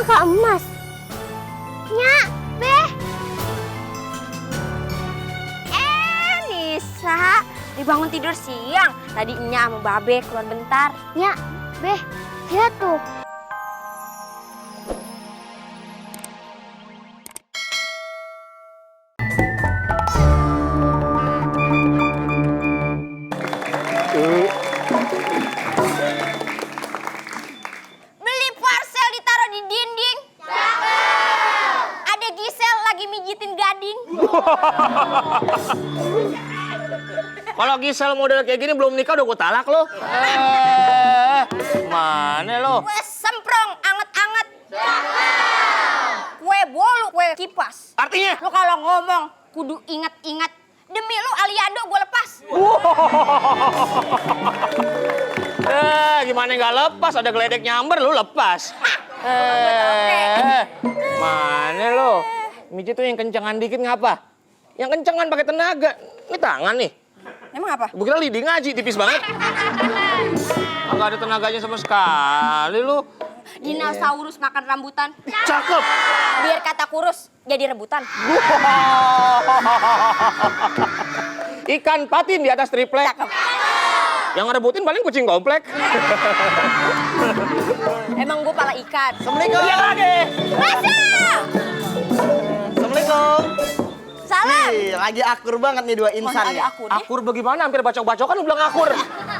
Kak Emas. Nyak, Beh. Nisa, dibangun tidur siang. Tadi Nya sama Babe keluar bentar. Nyak, Beh, lihat tuh. Beli parcel ditaruh di dinding. Ada Gisel lagi mijitin gading. Kalau Gisel model kayak gini belum nikah udah gue talak lo. Mana lo? Kue semprong, anget-anget. Kue bolu, kue kipas. Artinya? Lu kalau ngomong kudu ingat-ingat. Demi lu Aliando gue lepas. Gimana nggak lepas? Ada geledek nyamber lu lepas. Mana lo? Mijit tuh yang kencangan dikit ngapa? Yang kencangan pakai tenaga. Ini tangan nih. Emang apa? Gue kira lidi ngaji, tipis banget. Nggak ada tenaganya sama sekali lu. Dinosaurus makan rambutan. Cakep. Biar kata kurus jadi rebutan. Ikan patin di atas triplek. Cakep. Yang ngerebutin paling kucing komplek. Emang gue pala ikan. Assalamualaikum. Iya lagi. Masa? Assalamualaikum. Salam. Nih, lagi akur banget nih dua insan Ada nih. aku nih. Akur bagaimana? Hampir bacok-bacokan lu bilang akur.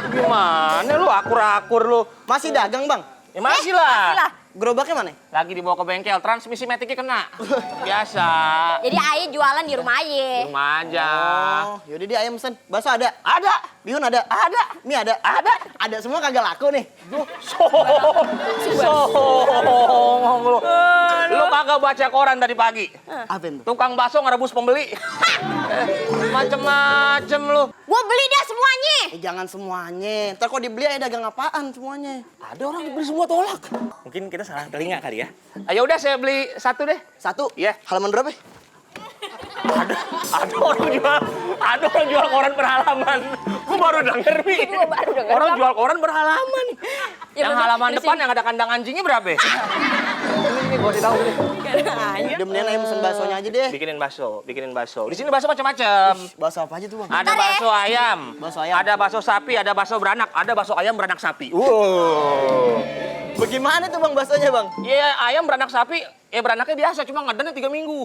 Gimana lu akur-akur lu? Masih dagang, Bang? Ya masih lah. Lah. Gerobaknya mana? Lagi dibawa ke bengkel, transmisi metiknya kena. Biasa. Jadi Aye jualan di rumah Aye. Rumah aja. Oh, yaudah dia ayam mesen. Bakso ada? Ada. Bihun ada? Ada. Mie ada? Ada. Ada semua kagak laku nih. Songong lu. Lu kagak baca koran tadi pagi. Apa itu? Tukang bakso ngerebus pembeli. Macem-macem lu. Gue beli dah semuanya. Jangan semuanya. Ntar kok dibeli aja dagang apaan semuanya? Ada orang dibeli semua tolak. Mungkin kita salah telinga kali ya. Ayo udah saya beli satu deh. Satu? Iya. Halaman berapa? Ada orang jual koran berhalaman. Gue baru denger, Mi. Gua baru denger, Orang Bang. jual koran berhalaman. Ya, Yang bener. halaman Terusin. depan yang ada kandang anjingnya berapa? Ini gue kasih tahu deh. Udah mendingan ayam mesen baksonya aja deh. Bikin bakso. Di sini bakso macam-macam. Bakso apa aja tuh, Bang? Ada bakso ayam. Bakso ayam. Ada bakso sapi, ada bakso beranak, ada bakso ayam beranak sapi. Bagaimana tuh, Bang, baksonya, Bang? Iya, ayam beranak sapi, beranaknya biasa, cuma ngedennya 3 minggu.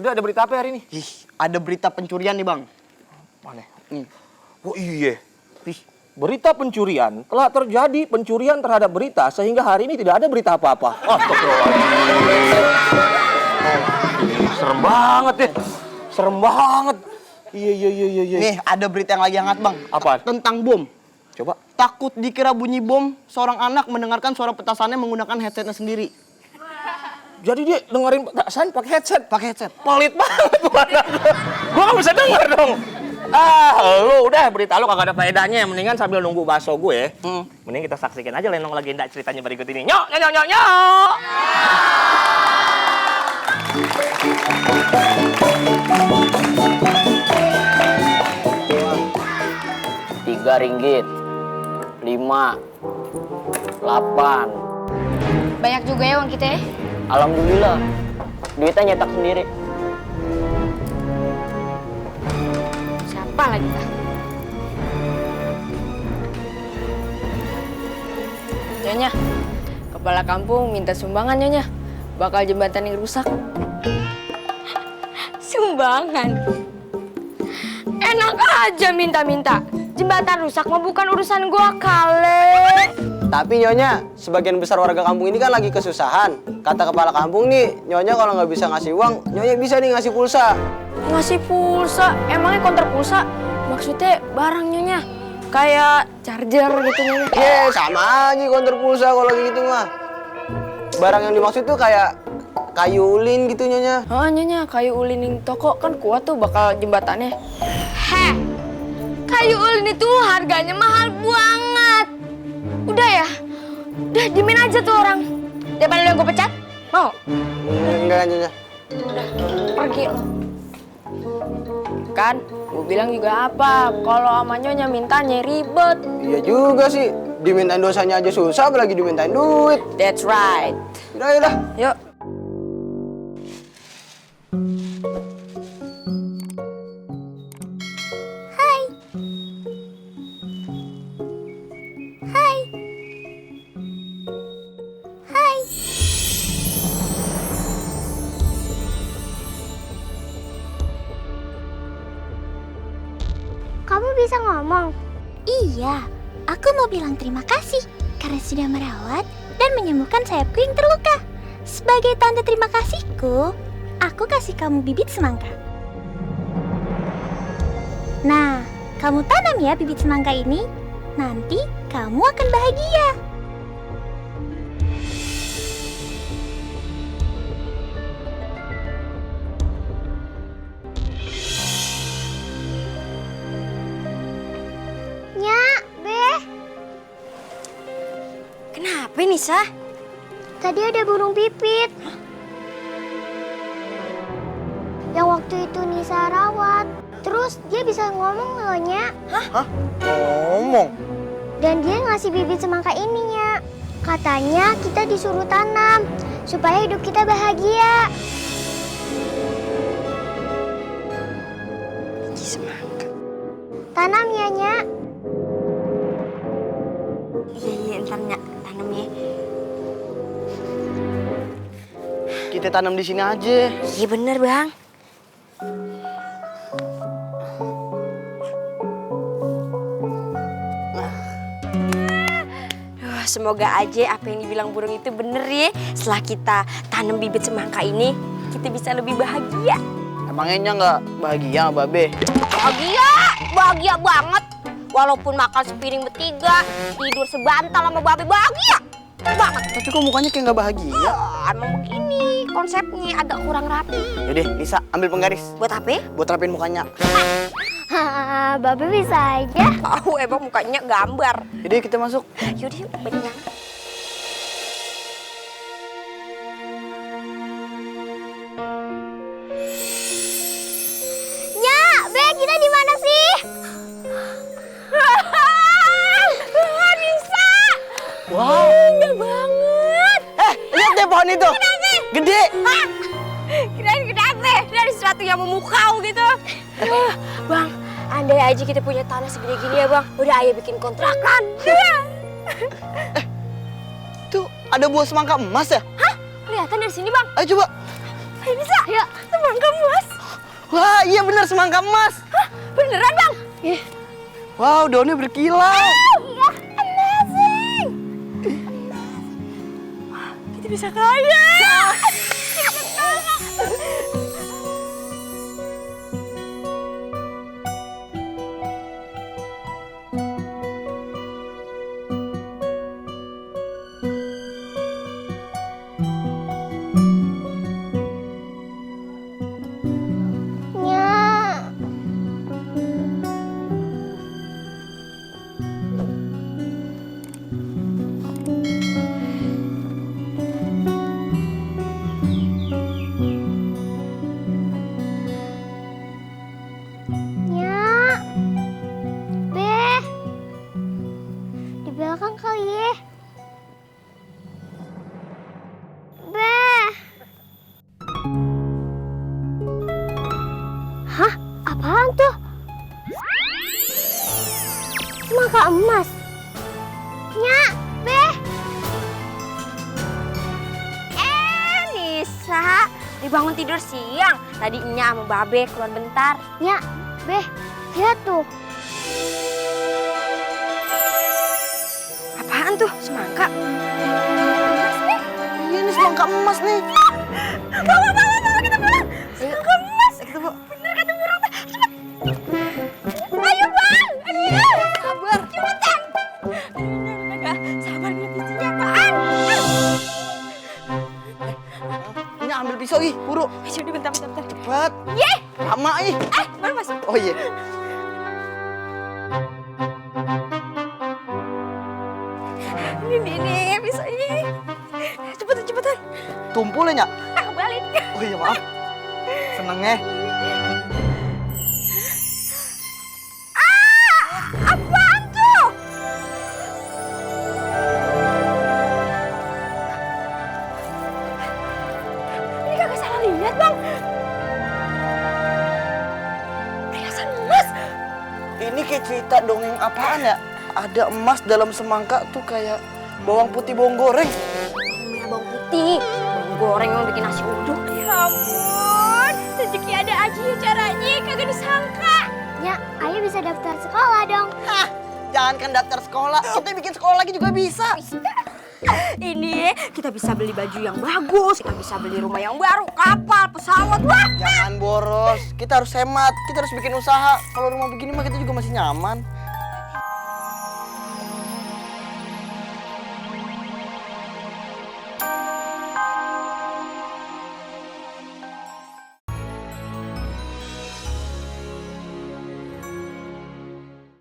Udah ada berita apa hari ini? Ih, ada berita pencurian nih, Bang. Mana? Nih. Oh iya. Berita pencurian, telah terjadi pencurian terhadap berita sehingga hari ini tidak ada berita apa-apa. Serem banget ya. Serem banget. Iya. Nih, ada berita yang lagi hangat, Bang. Apa? Tentang bom. Coba. Takut dikira bunyi bom, seorang anak mendengarkan suara petasannya menggunakan headsetnya sendiri. Jadi dia dengerin petasan pakai headset. Pakai headset. Pelit banget tuh anak. Gua nggak bisa denger dong. Lu udah berita lu kagak ada faedahnya. Mendingan sambil nunggu bakso gue, mending kita saksikan aja Lenong Legenda ceritanya berikut ini. Nyok. Ringgit, 5, 8. Banyak juga ya uang kita ya. Alhamdulillah, duitnya nyetak sendiri. Siapa lagi kah? Nyonya, kepala kampung minta sumbangan Nyonya. Bakal jembatan yang rusak. Sumbangan. Enak aja minta-minta. Jembatan rusak mah bukan urusan gua kali. Tapi Nyonya, sebagian besar warga kampung ini kan lagi kesusahan. Kata kepala kampung nih, Nyonya kalau nggak bisa ngasih uang, Nyonya bisa nih ngasih pulsa. Ngasih pulsa? Emangnya konter pulsa? Maksudnya barang Nyonya? Kayak charger gitu Nyonya? Sama aja konter pulsa kalau gitu mah. Barang yang dimaksud tuh kayak kayu ulin gitu Nyonya. Oh Nyonya, kayu ulin yang toko kan kuat tuh bakal jembatannya. Heh, kayu ulin itu harganya mahal banget. Udah ya, udah diemin aja tuh orang. Daripada lu yang gue pecat, mau? Enggak Nyonya. Udah, pergi lo. Kan, gue bilang juga apa, kalau sama nyonya mintanya ribet. Iya juga sih, dimintain dosanya aja susah, apalagi dimintain duit. That's right. Yaudah. Yuk. Kamu bisa ngomong? Iya, aku mau bilang terima kasih karena sudah merawat dan menyembuhkan sayapku yang terluka. Sebagai tanda terima kasihku, aku kasih kamu bibit semangka. Nah, kamu tanam ya bibit semangka ini. Nanti kamu akan bahagia. Nyak, Beh. Kenapa Nisa? Tadi ada burung pipit. Yang waktu itu Nisa rawat. Terus dia bisa ngomong loh, Nyak. Ngomong. Dan dia ngasih bibit semangka ini, Nyak. Katanya kita disuruh tanam supaya hidup kita bahagia. Biji semangka. Tanam ya, Nyak. Iya, ntar Nyak tanam ya. Kita tanam di sini aja. Iya bener Bang. Semoga aja apa yang dibilang burung itu bener ya. Setelah kita tanam bibit semangka ini, kita bisa lebih bahagia. Emangnya nggak bahagia sama Babe? Bahagia banget. Walaupun makan sepiring bertiga, tidur sebantal sama babe, bahagia banget. Tapi kok mukanya kayak nggak bahagia? Emang begini konsepnya, agak kurang rapi. Yaudah, Nisa ambil penggaris. Buat apa? Buat rapin mukanya. Hahaha, Babe bisa aja. Tahu emang mukanya gambar. Yaudah, kita masuk. Yaudah yuk, benyang. Nyak, Beh, kita di mana sih? Bisa. Wow. Indah banget. Lihat deh pohon itu. Gede. Kirain kenapa? Dari sesuatu yang memukau gitu. Bang, andai aja kita punya tanah segede gini ya Bang. Udah ayo bikin kontrakan. Tuh, ada buah semangka emas ya? Hah? Kelihatan dari sini Bang. Ayo coba. Ayo bisa. Yuk, semangka emas. Wah, iya bener semangka emas. Hah? Beneran Bang? Wow, daunnya berkilau. Iya, amazing. Wah, kita bisa kaya. Nyak. Nyak. Beh. Di belakang kali ya. Beh. Hah? Apaan tuh? Semangka emas. Nyak, Beh. Nisa, dibangun tidur siang. Tadi Nya sama Babe keluar bentar. Nyak, Beh. Lihat tuh. Apaan tuh? Semangka? Iya nih semangka emas nih. Bawa, kita pulang. Semangka emas. Kita bawa. Bener kata burung. Cepet. Ayo Bang. Aduh, sabar. Cepetan. Aduh, sabar lihat isinya apaan. Ini ambil pisau ih, buru. Sudah bentar. Cepat. Ye. Lama ih. Baru masuk. Oh iya. Ini bisa ini. Cepetan. Tumpul ya, Nyak? Balik. Oh iya, maaf. Seneng ya. lihat bang. Perhiasan emas. Ini kayak cerita dongeng apaan ya? Ada emas dalam semangka tuh kayak bawang putih bawang goreng. Merah bawang putih. Bawang goreng yang bikin nasi uduk. Ya ampun, rezeki ada aja ya caranya, kagak disangka. Ya, Ayu bisa daftar sekolah dong. Hah, jangankan daftar sekolah, kita bikin sekolah lagi juga bisa. Ini kita bisa beli baju yang bagus, kita bisa beli rumah yang baru, kapal, pesawat, wah. Jangan boros, kita harus hemat, kita harus bikin usaha. Kalau rumah begini mah kita juga masih nyaman.